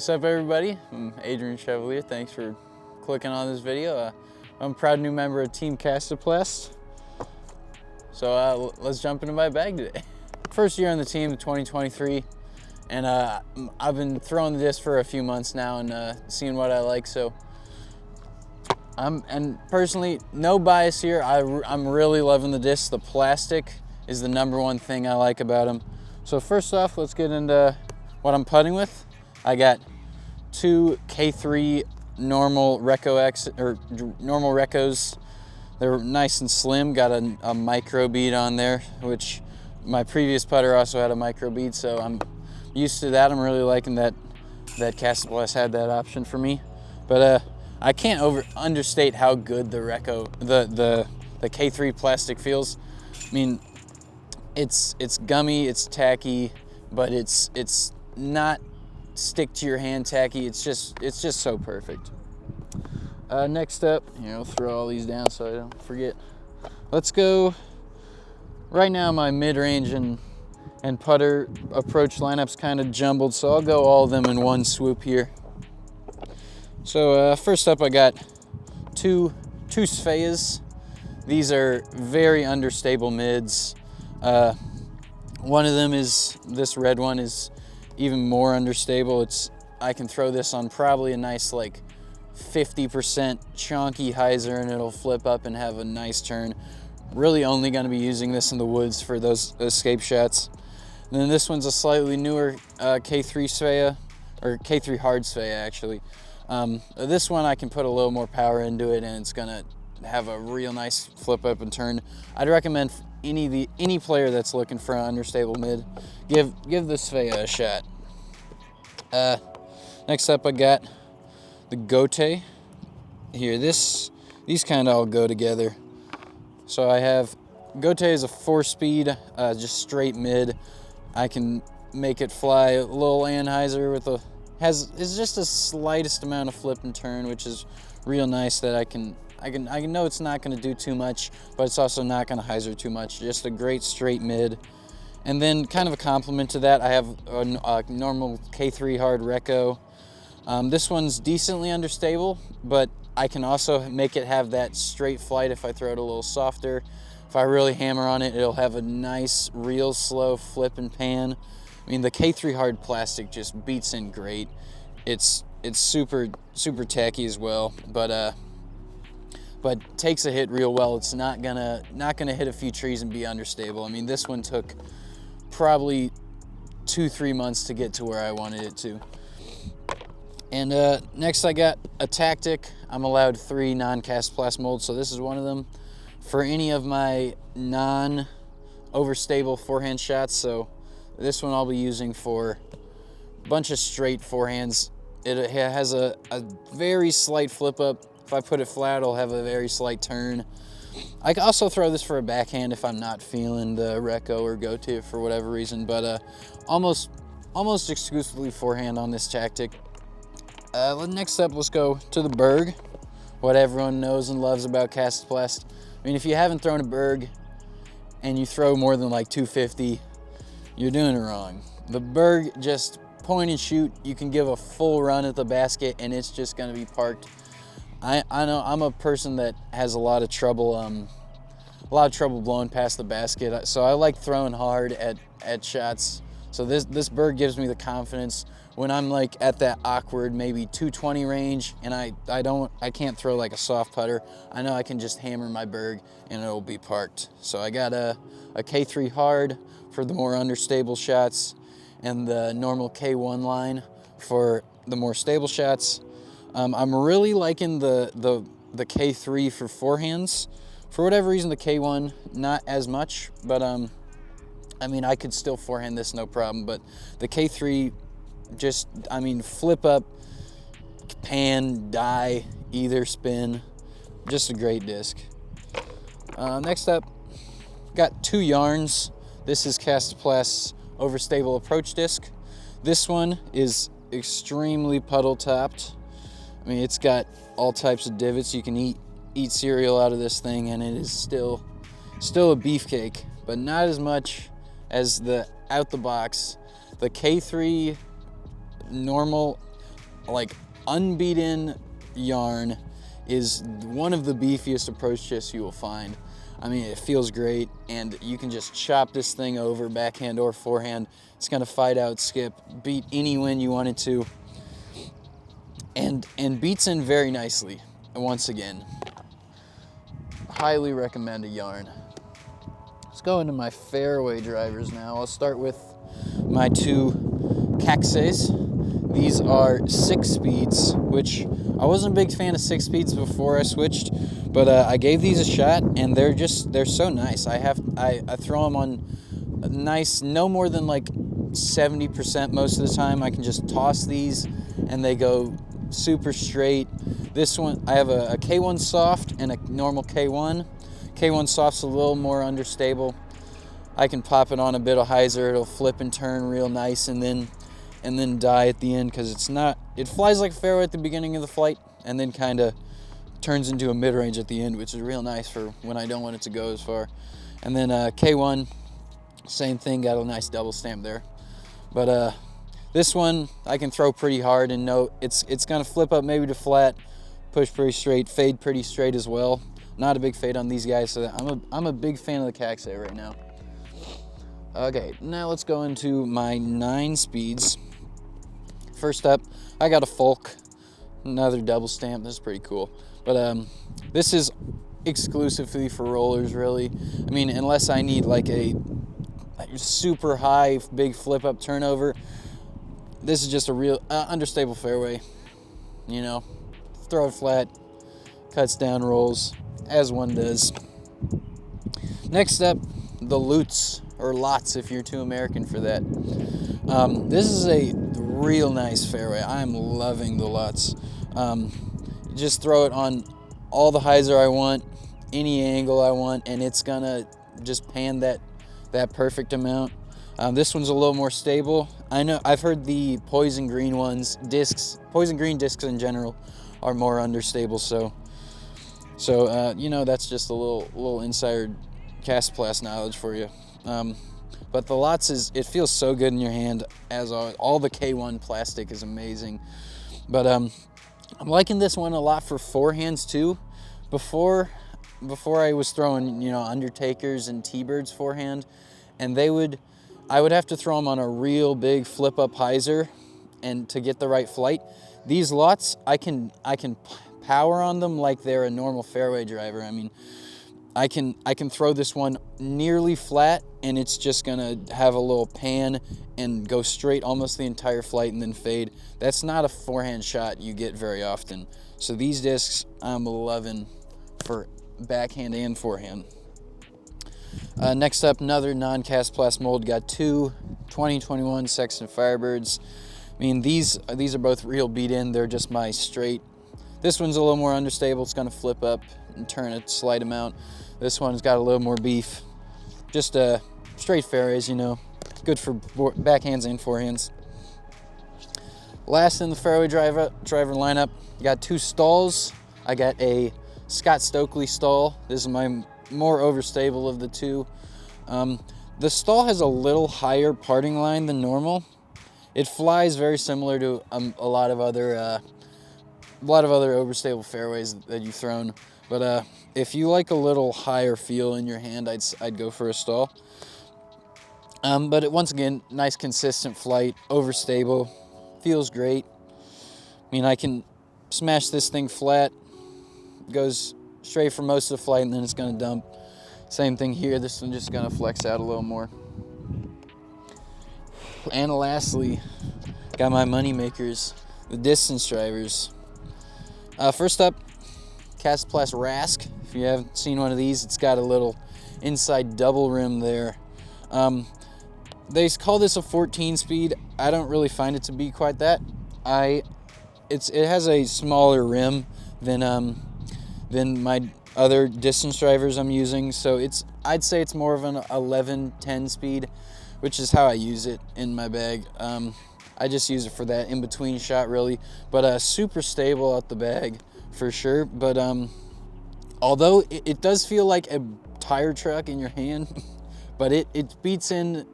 What's up, everybody? I'm Adrian Chevalier. Thanks for clicking on this video. I'm a proud new member of Team Kastaplast. So let's jump into my bag today. First year on the team, 2023, and I've been throwing the disc for a few months now and seeing what I like. So and personally, no bias here. I'm really loving the discs. The plastic is the #1 thing I like about them. So first off, let's get into what I'm putting with. I got two K3 normal normal Recos. They're nice and slim, got a micro bead on there, which my previous putter also had a micro bead, so I'm used to that. I'm really liking that Kastaplast had that option for me. But I can't understate how good the the K3 plastic feels. I mean, it's gummy, it's tacky, but it's not stick to your hand tacky. It's just so perfect. Next up, I'll throw all these down so I don't forget. Let's go. Right now my mid-range and putter approach lineup's kind of jumbled, so I'll go all of them in one swoop here. So first up, I got two Sfeyas. These are very understable mids. One of them is, this red one is even more understable. I can throw this on probably a nice like 50% chonky hyzer and it'll flip up and have a nice turn. Really only going to be using this in the woods for those escape shots. And then this one's a slightly newer K3 Sfeya, or K3 hard Sfeya actually. This one I can put a little more power into it and it's gonna have a real nice flip up and turn. I'd recommend any player that's looking for an understable mid, give the Sfeya a shot. Next up, I got the Gote here. These kind of all go together. So I have Gote is a 4-speed, just straight mid. I can make it fly a little anhyzer with it's just the slightest amount of flip and turn, which is real nice. That I can know it's not going to do too much, but it's also not going to hyzer too much. Just a great straight mid. And then kind of a complement to that, I have a normal K3 hard Reco. This one's decently understable, but I can also make it have that straight flight if I throw it a little softer. If I really hammer on it, it'll have a nice, real slow flip and pan. I mean, the K3 hard plastic just beats in great. It's super tacky as well, but takes a hit real well. It's not gonna hit a few trees and be understable. I mean, this one took probably 2-3 months to get to where I wanted it to. And next I got a Tactic. I'm allowed 3 non-Kastaplast molds, so this is one of them for any of my non-overstable forehand shots. So this one I'll be using for a bunch of straight forehands. It has a very slight flip up. If I put it flat, it'll have a very slight turn. I can also throw this for a backhand if I'm not feeling the Reco or Gote for whatever reason, but almost exclusively forehand on this Tactic. Next up, let's go to the Berg, what everyone knows and loves about Kastaplast. I mean, if you haven't thrown a Berg and you throw more than like 250, you're doing it wrong. The Berg, just point and shoot. You can give a full run at the basket and it's just gonna be parked. I know I'm a person that has a lot of trouble blowing past the basket, so I like throwing hard at shots. So this Berg gives me the confidence when I'm like at that awkward maybe 220 range and I can't throw like a soft putter. I know I can just hammer my Berg and it'll be parked. So I got a K3 hard for the more understable shots and the normal K1 line for the more stable shots. I'm really liking the K3 for forehands. For whatever reason, the K1 not as much, but I mean, I could still forehand this no problem. But the K3, just, I mean, flip up, pan, die, either spin, just a great disc. Next up, got 2 yarns. This is Kastaplast's Overstable approach disc. This one is extremely puddle topped. I mean, it's got all types of divots. You can eat cereal out of this thing and it is still a beefcake, but not as much as the out the box. The K3 normal, like unbeaten yarn is one of the beefiest approach discs you will find. I mean, it feels great, and you can just chop this thing over, backhand or forehand. It's gonna fight out, skip, beat any wind you want it to, and beats in very nicely. And once again, highly recommend a yarn. Let's go into my fairway drivers now. I'll start with my two Kaxes. These are 6 speeds, which I wasn't a big fan of 6 speeds before I switched, but I gave these a shot, and they're so nice. I throw them on nice, no more than like 70% most of the time. I can just toss these, and they go super straight. This one, I have a K1 soft and a normal K1. K1 soft's a little more understable. I can pop it on a bit of hyzer, it'll flip and turn real nice, and then die at the end, because it flies like a fairway at the beginning of the flight, and then kind of turns into a mid-range at the end, which is real nice for when I don't want it to go as far. And then K1, same thing, got a nice double stamp there. But this one I can throw pretty hard, and know it's gonna flip up maybe to flat, push pretty straight, fade pretty straight as well. Not a big fade on these guys, so I'm a big fan of the Kaxe right now. Okay, now let's go into my 9 speeds. First up, I got a Folk, another double stamp. This is pretty cool, but this is exclusively for rollers, really. I mean, unless I need like a super high, big flip up turnover, this is just a real understable fairway. You know, throw it flat, cuts down, rolls, as one does. Next up, the Lutz, or Lots if you're too American for that. This is a real nice fairway. I'm loving the Lots. Just throw it on all the hyzer I want, any angle I want, and it's gonna just pan that perfect amount. This one's a little more stable. I know I've heard the poison green ones, poison green discs in general, are more understable. So you know, that's just a little insider Kastaplast knowledge for you. But the Lots it feels so good in your hand, as all the K1 plastic is amazing. But I'm liking this one a lot for forehands too. Before I was throwing, you know, Undertakers and T-Birds forehand, and I would have to throw them on a real big flip up hyzer, and to get the right flight. These Lots, I can power on them like they're a normal fairway driver. I mean, I can throw this one nearly flat, and it's just gonna have a little pan and go straight almost the entire flight and then fade. That's not a forehand shot you get very often. So these discs I'm loving for backhand and forehand. Next up, another non-Kastaplast mold. Got 2 2021 Sexton Firebirds. I mean, these are both real beat in. They're just my straight. This one's a little more understable. It's gonna flip up and turn a slight amount. This one's got a little more beef. Just straight fairways, you know, good for backhands and forehands. Last in the fairway driver lineup, got 2 stalls. I got a Scott Stokely stall. This is my more overstable of the 2. The stall has a little higher parting line than normal. It flies very similar to a lot of other overstable fairways that you've thrown. But if you like a little higher feel in your hand, I'd go for a stall. But once again, nice consistent flight, overstable, feels great. I mean, I can smash this thing flat, goes straight for most of the flight, and then it's gonna dump. Same thing here, this one's just gonna flex out a little more. And lastly, got my money makers, the distance drivers. First up, Kastaplast Rask. If you haven't seen one of these, it's got a little inside double rim there. They call this a 14 speed. I don't really find it to be quite that. It has a smaller rim than my other distance drivers I'm using, so I'd say it's more of an 11-10 speed, which is how I use it in my bag. I just use it for that in-between shot, really. But super stable out the bag, for sure. But although it does feel like a tire truck in your hand, but it beats in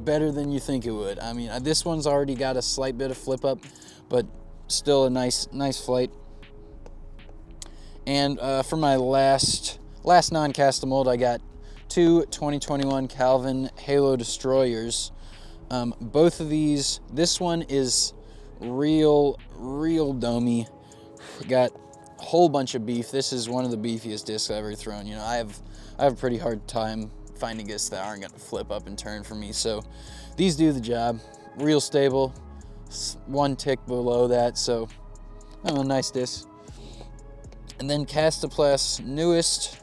better than you think it would. I mean, this one's already got a slight bit of flip up, but still a nice flight. And for my last non-custom mold, I got two 2021 Calvin Halo Destroyers. Both of these, this one is real domey. Got a whole bunch of beef. This is one of the beefiest discs I've ever thrown. You know, I have a pretty hard time finding discs that aren't gonna flip up and turn for me. So these do the job. Real stable. One tick below that, so oh, nice disc. And then Kastaplast's newest,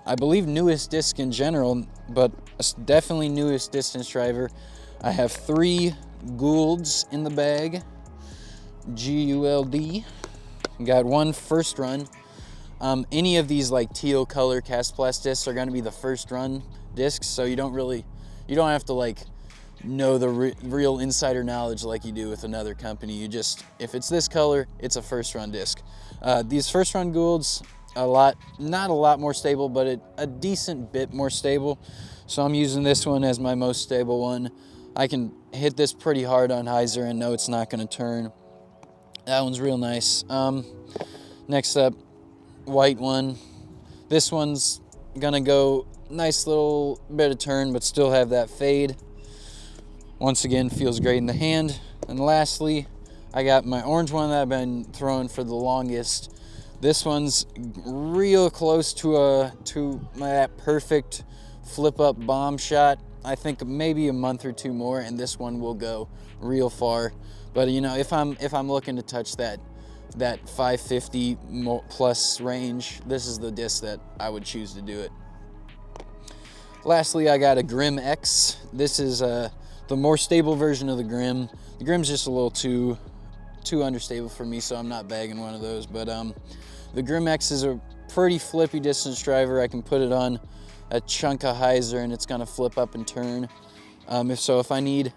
I believe newest disc in general, but definitely newest distance driver. I have 3 Goulds in the bag, G-U-L-D. Got 1 first run. Any of these like teal color Kastaplast discs are gonna be the first run discs, so you don't have to like know the real insider knowledge like you do with another company. You just, if it's this color, it's a first run disc. These first run Goulds, not a lot more stable, but a decent bit more stable. So I'm using this one as my most stable one. I can hit this pretty hard on hyzer and know it's not gonna turn. That one's real nice. Next up, white one. This one's gonna go nice little bit of turn, but still have that fade. Once again, feels great in the hand. And lastly, I got my orange one that I've been throwing for the longest. This one's real close to that perfect flip up bomb shot. I think maybe a month or 2 more, and this one will go real far. But you know, if I'm looking to touch that 550 plus range, this is the disc that I would choose to do it. Lastly, I got a Grim X. This is the more stable version of the Grim. The Grim's just a little too understable for me, so I'm not bagging one of those. But the Grim X is a pretty flippy distance driver. I can put it on a chunk of hyzer and it's gonna flip up and turn. If I need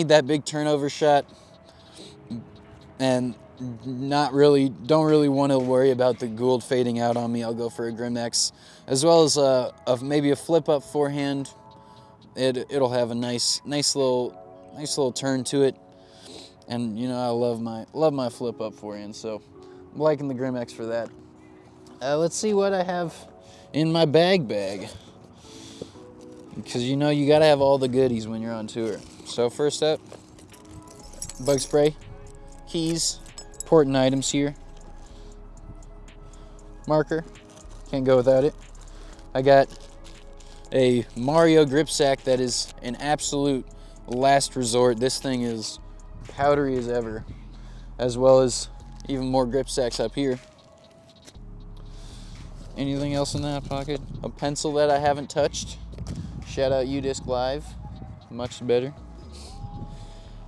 that big turnover shot and don't really want to worry about the Gould fading out on me, I'll go for a Grim X, as well as maybe a flip up forehand. It'll have a nice little turn to it, and you know, I love my flip up forehand, so I'm liking the Grim X for that. Let's see what I have in my bag, because you know you gotta have all the goodies when you're on tour. So first up, bug spray, keys, important items here, marker, can't go without it. I got a Mario grip sack that is an absolute last resort. This thing is powdery as ever, as well as even more grip sacks up here. Anything else in that pocket? A pencil that I haven't touched. Shout out UDisc Live, much better.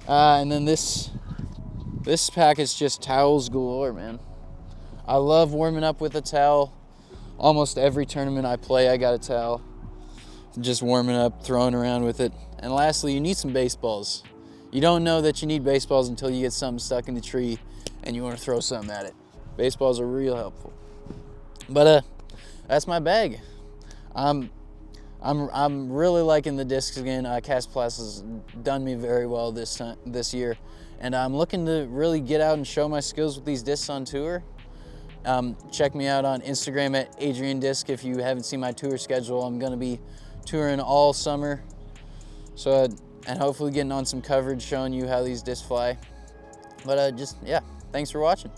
And then this pack is just towels galore, man. I love warming up with a towel. Almost every tournament I play, I got a towel. Just warming up, throwing around with it. And lastly, you need some baseballs. You don't know that you need baseballs until you get something stuck in the tree and you want to throw something at it. Baseballs are real helpful. But that's my bag. I'm really liking the discs again. Kastaplast has done me very well this year, and I'm looking to really get out and show my skills with these discs on tour. Check me out on Instagram at Adrian Disc if you haven't seen my tour schedule. I'm gonna be touring all summer, so and hopefully getting on some coverage showing you how these discs fly. But yeah, thanks for watching.